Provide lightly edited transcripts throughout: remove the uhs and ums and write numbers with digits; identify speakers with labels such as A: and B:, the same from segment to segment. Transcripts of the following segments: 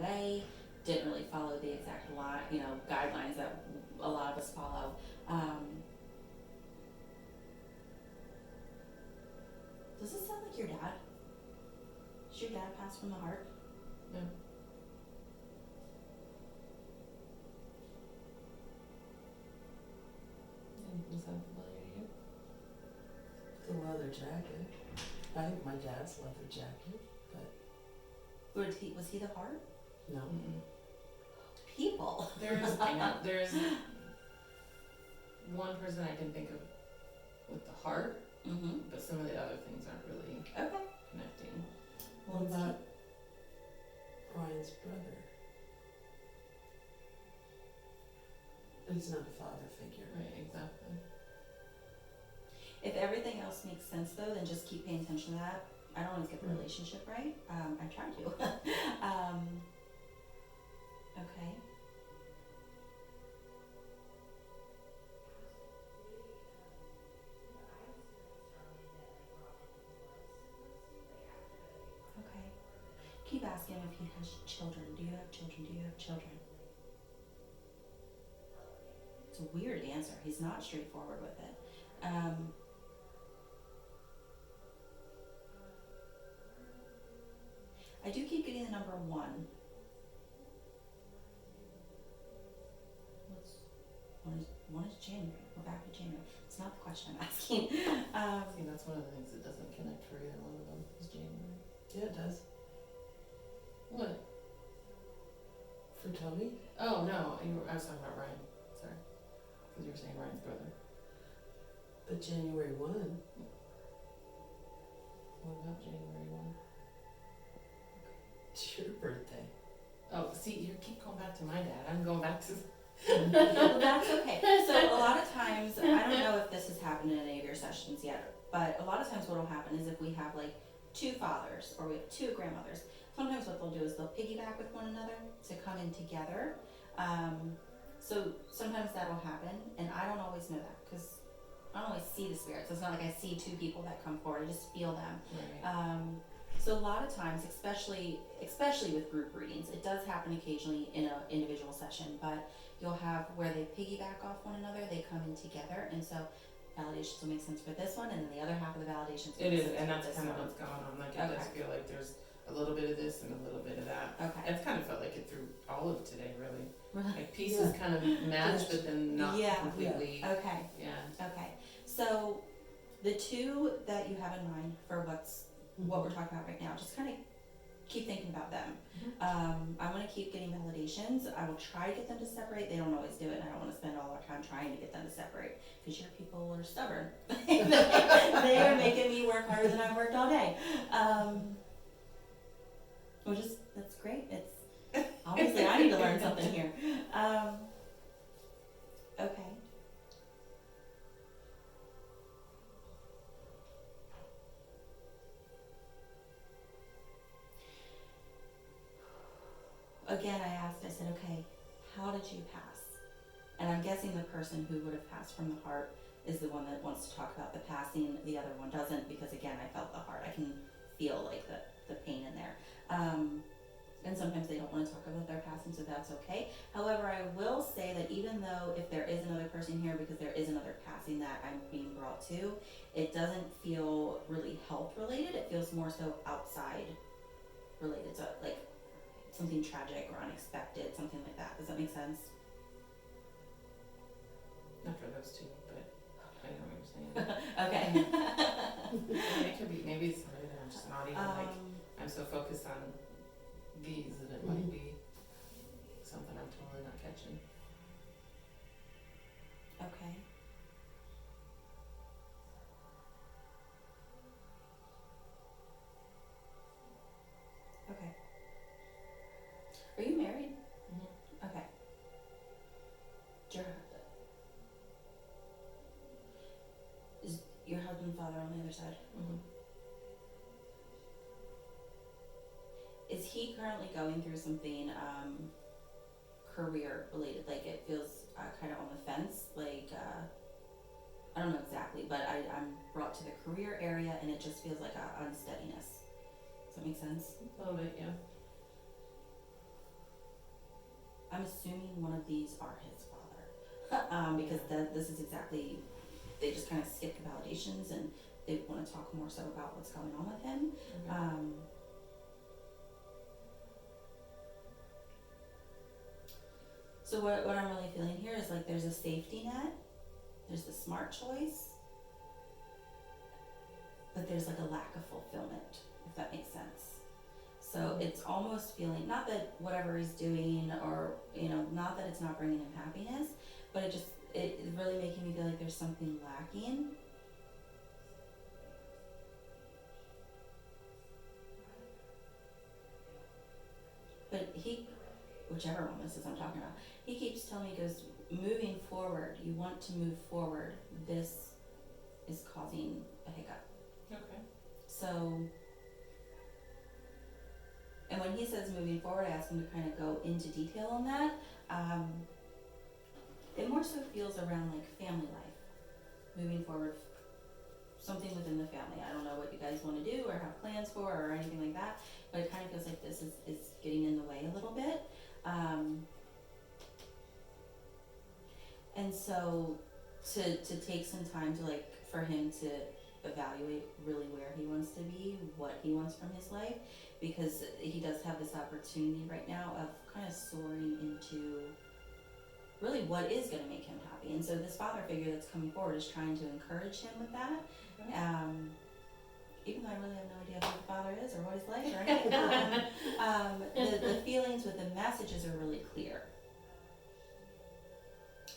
A: way, didn't really follow the exact line, guidelines that a lot of us follow. Um, does this sound like your dad? Does your dad pass from the heart?
B: No. Anything sound familiar to you?
C: The leather jacket. I think my dad's leather jacket, but
A: Was he the heart?
C: no.
B: Mm-mm.
A: People.
B: There's one person I can think of with the heart,
A: Mm-hmm.
B: but some of the other things aren't really
A: Okay.
B: connecting.
C: What about Brian's brother? But he's not a father figure.
B: Right, exactly.
A: If everything else makes sense though, then just keep paying attention to that. I don't always get the relationship right. I try to. Okay. Okay. Keep asking if he has children. Do you have children? Do you have children? It's a weird answer. He's not straightforward with it. I do keep getting the number 1. One is January. We're back to January. It's not the question I'm asking.
B: See, that's one of the things that doesn't connect for either one of them is January.
C: Yeah, it does.
B: What?
C: For Tony?
B: Oh, no, I was talking about Ryan. Sorry. Because you were saying Ryan's brother.
C: But January 1.
B: What about January 1?
C: It's your birthday.
B: Oh, see, you keep going back to my dad. I'm going back to...
A: Well, that's okay. So a lot of times, I don't know if this has happened in any of your sessions yet, but a lot of times what will happen is if we have like 2 fathers or we have 2 grandmothers, sometimes what they'll do is they'll piggyback with one another to come in together. So sometimes that'll happen, and I don't always know that because I don't always see the spirits. It's not like I see 2 people that come forward. I just feel them.
B: Right.
A: So a lot of times, especially with group readings, it does happen occasionally in an individual session, but you'll have where they piggyback off one another, they come in together, and so validations will make sense for this one, and then the other half of the validations will
B: It
A: make
B: is,
A: sense
B: and
A: for
B: that's
A: this
B: kind of
A: one.
B: what's going on. Like, it does
A: Okay.
B: feel like there's a little bit of this and a little bit of that.
A: Okay.
B: It's kind of felt like it through all of today, really.
A: Really?
B: Like, pieces kind of match, but then not
A: Yeah.
B: completely.
A: Okay.
B: Yeah.
A: Okay. So the 2 that you have in mind for what we're talking about right now, just kind of keep thinking about them. I want to keep getting validations. I will try to get them to separate. They don't always do it, and I don't want to spend all our time trying to get them to separate because your people are stubborn. They are making me work harder than I've worked all day. That's great. It's obviously I need to learn something here. Okay. Again, I said, okay, how did you pass? And I'm guessing the person who would have passed from the heart is the one that wants to talk about the passing. The other one doesn't, because again, I felt the heart. I can feel like the pain in there. And sometimes they don't want to talk about their passing, so that's okay. However, I will say that even though if there is another person here, because there is another passing that I'm being brought to, it doesn't feel really health related. It feels more so outside related. So like something tragic or unexpected, something like that. Does that make sense?
B: Not for those 2, but I know what you're saying.
A: Okay.
B: I mean, it could be, maybe it's somebody that I'm just not even like, I'm so focused on these that it might be something I'm totally not catching.
A: Okay. Okay. Are you married?
B: Mm-hmm.
A: Okay. Is your husband father on the other side?
B: Mm-hmm.
A: Is he currently going through something career related? Like it feels kind of on the fence. Like I don't know exactly, but I'm brought to the career area, and it just feels like a unsteadiness. Does that make sense?
B: A little bit, yeah.
A: I'm assuming one of these are his father, because this is exactly, they just kind of skipped validations and they want to talk more so about what's going on with him.
B: Okay.
A: So what I'm really feeling here is like there's a safety net, there's the smart choice, but there's like a lack of fulfillment, if that makes sense. So it's almost feeling, not that whatever he's doing or, not that it's not bringing him happiness, but it is really making me feel like there's something lacking. But whichever one this is I'm talking about, he keeps telling me, he goes, moving forward, you want to move forward, this is causing a hiccup.
B: Okay.
A: So, and when he says moving forward, I ask him to kind of go into detail on that. It more so feels around like family life, moving forward, something within the family. I don't know what you guys want to do or have plans for or anything like that, but it kind of feels like this is getting in the way a little bit. And so to take some time to for him to evaluate really where he wants to be, what he wants from his life, because he does have this opportunity right now of kind of soaring into really what is going to make him happy. And so this father figure that's coming forward is trying to encourage him with that.
B: Okay.
A: Even though I really have no idea who the father is or what he's like or anything. The feelings with the messages are really clear.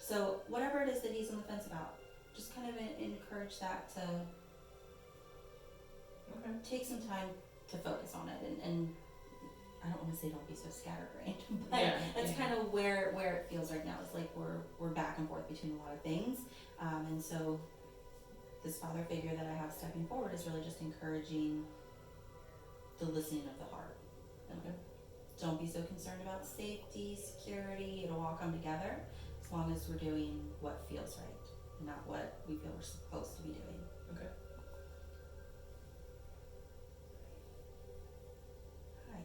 A: So whatever it is that he's on the fence about, just kind of encourage that to take some time to focus on it. And I don't want to say don't be so scatterbrained, but that's kind of where it feels right now. It's like we're back and forth between a lot of things. And so this father figure that I have stepping forward is really just encouraging the listening of the heart.
B: Okay.
A: Don't be so concerned about safety, security, it'll all come together as long as we're doing what feels right, not what we feel we're supposed to be doing.
B: Okay.
A: Hi.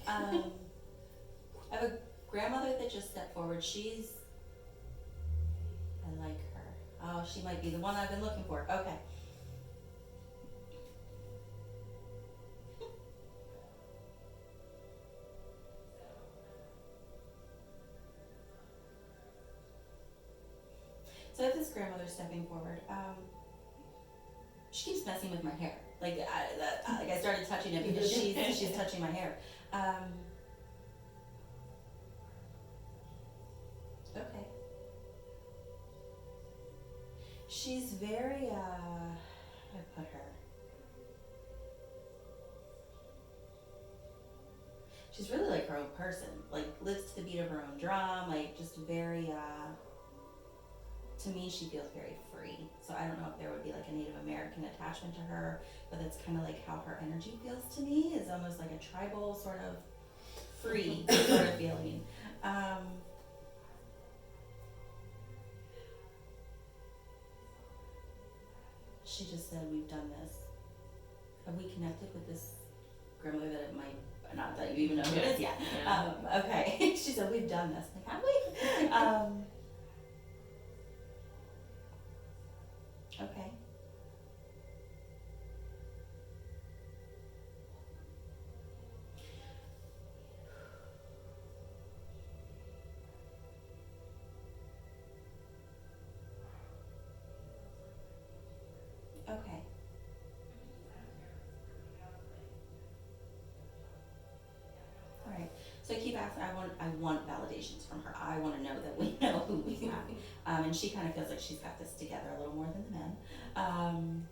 A: I have a grandmother that just stepped forward. I like her. Oh, she might be the one I've been looking for. Okay. So I have this grandmother stepping forward. She keeps messing with my hair. I started touching it because she's touching my hair. Okay. She's very, how do I put her? She's really like her own person, lives to the beat of her own drum, just very, to me she feels very free. So I don't know if there would be a Native American attachment to her, but that's kind of how her energy feels to me, is almost like a tribal sort of free sort of feeling. She just said, we've done this. Have we connected with this grandmother that it might, not that you even know who it is yet.
B: Yeah.
A: Okay. She said, we've done this. Have we? Okay. Okay. All right. So I keep asking. I want validations from her. I want to know that we know who we have. And she kind of feels like she's got this together a little more than the men.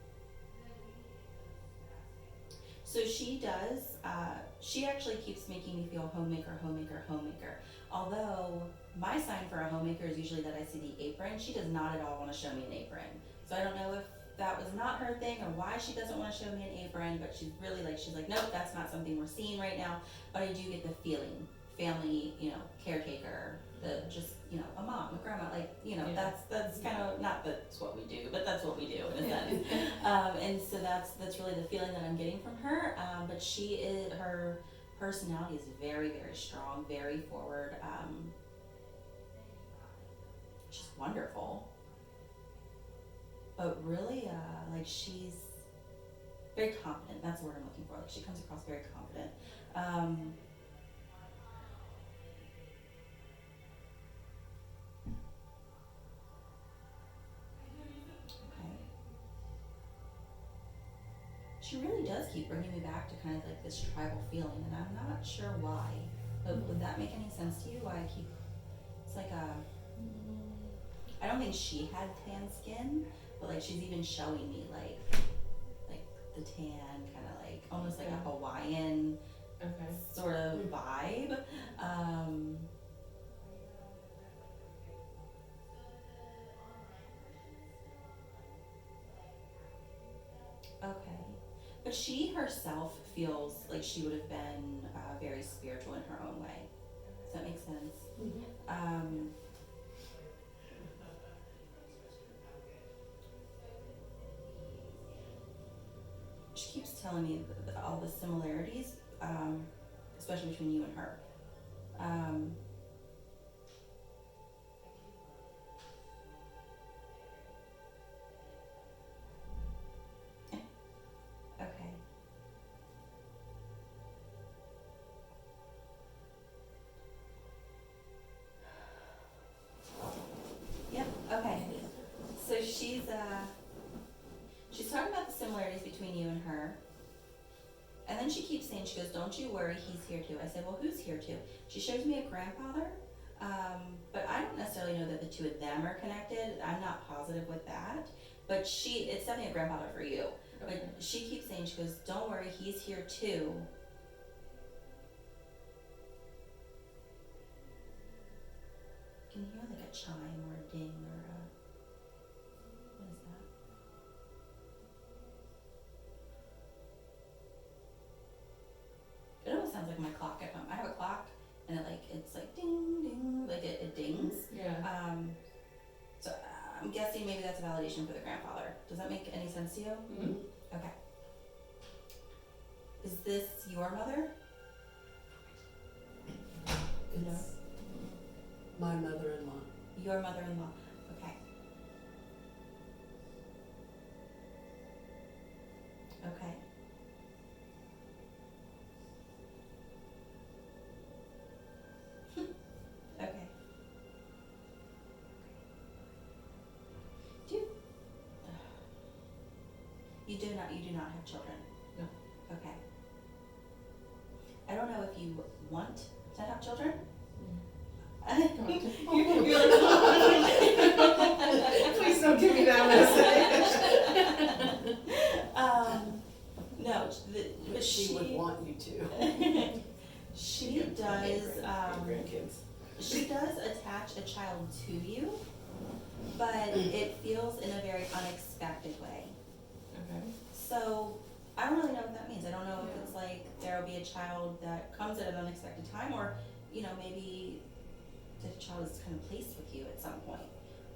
A: So she does. She actually keeps making me feel homemaker, homemaker, homemaker. Although my sign for a homemaker is usually that I see the apron. She does not at all want to show me an apron. So I don't know if that was not her thing or why she doesn't want to show me an apron, but she's really she's like, nope, that's not something we're seeing right now. But I do get the feeling, family, caretaker, a mom, a grandma, that's kind of, not that's what we do, but that's what we do in a sense. And so that's really the feeling that I'm getting from her. But she is, her personality is very, very strong, very forward, just wonderful. But really, like she's very confident. That's the word I'm looking for. Like she comes across very confident. Okay. She really does keep bringing me back to kind of like this tribal feeling, and I'm not sure why. But would that make any sense to you? Why I keep? It's like a. I don't think she had tan skin, but like she's even showing me like the tan, kind of like almost like a Hawaiian
B: Okay.
A: sort of vibe. Okay, but she herself feels like she would have been very spiritual in her own way. Does that make sense? Um, she keeps telling me all the similarities, especially between you and her. Um, okay. Yep. Okay. So she's talking about the similarities between you and her. And then she keeps saying, she goes, "Don't you worry, he's here too." I said, "Well, who's here too?" She shows me a grandfather, but I don't necessarily know that the two of them are connected. I'm not positive with that. But it's definitely a grandfather for you.
B: Okay.
A: But she keeps saying, she goes, "Don't worry, he's here too." Can you hear like a chime or a ding or a, what is that? It almost sounds like my clock at home. I have a clock and it's like ding ding, like it dings.
B: Yeah.
A: So I'm guessing maybe that's a validation for the grandfather. Does that make any sense to you?
B: Mm-hmm.
A: Okay. Is this your mother?
C: It's my mother-in-law.
A: Your mother-in-law. Okay. Okay. Okay. You do not have children?
B: No.
A: Okay. I don't know if you want to have children. You're like,
B: Please don't give me that message.
A: no, but
C: She would want you to.
A: she does,
B: Grandkids.
A: she does attach a child to you, but it feels in a very unexpected way.
B: Okay.
A: So I don't really know what that means. I don't know if
B: Yeah.
A: it's like there'll be a child that comes at an unexpected time, or maybe the child is kind of placed with you at some point.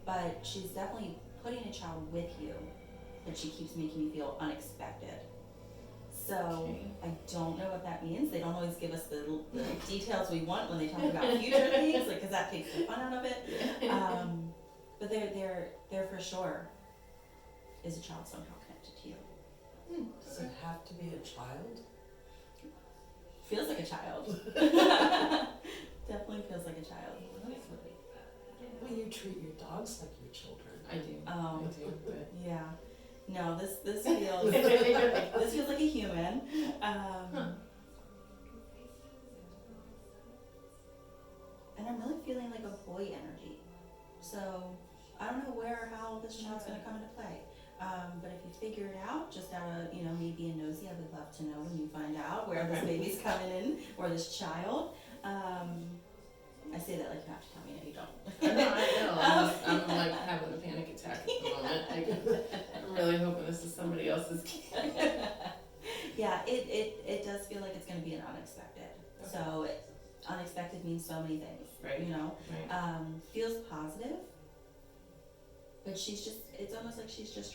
A: But she's definitely putting a child with you, but she keeps making you feel unexpected. So
B: Okay.
A: I don't know what that means. They don't always give us the details we want when they talk about future things, like, 'cause that takes the fun out of it. But they're for sure is a child somehow connected to you.
C: Does it have to be a child?
A: Feels like a child. Definitely feels like a child.
C: Well, you treat your dogs like your children.
B: I do. I do, but.
A: Yeah. No, this feels like a human. And I'm really feeling like a boy energy. So I don't know where or how this child's gonna come into play. But if you figure it out, just out of, me being nosy, I would love to know when you find out where this
B: Okay.
A: baby's coming in, or this child. I say that like you have to tell me, no, you don't.
B: No, I know. I'm like having a panic attack at the moment. I'm really hoping this is somebody else's kid.
A: Yeah, it does feel like it's gonna be an unexpected.
B: Okay.
A: So unexpected means so many things,
B: Right. Right.
A: Feels positive, but it's almost like she's just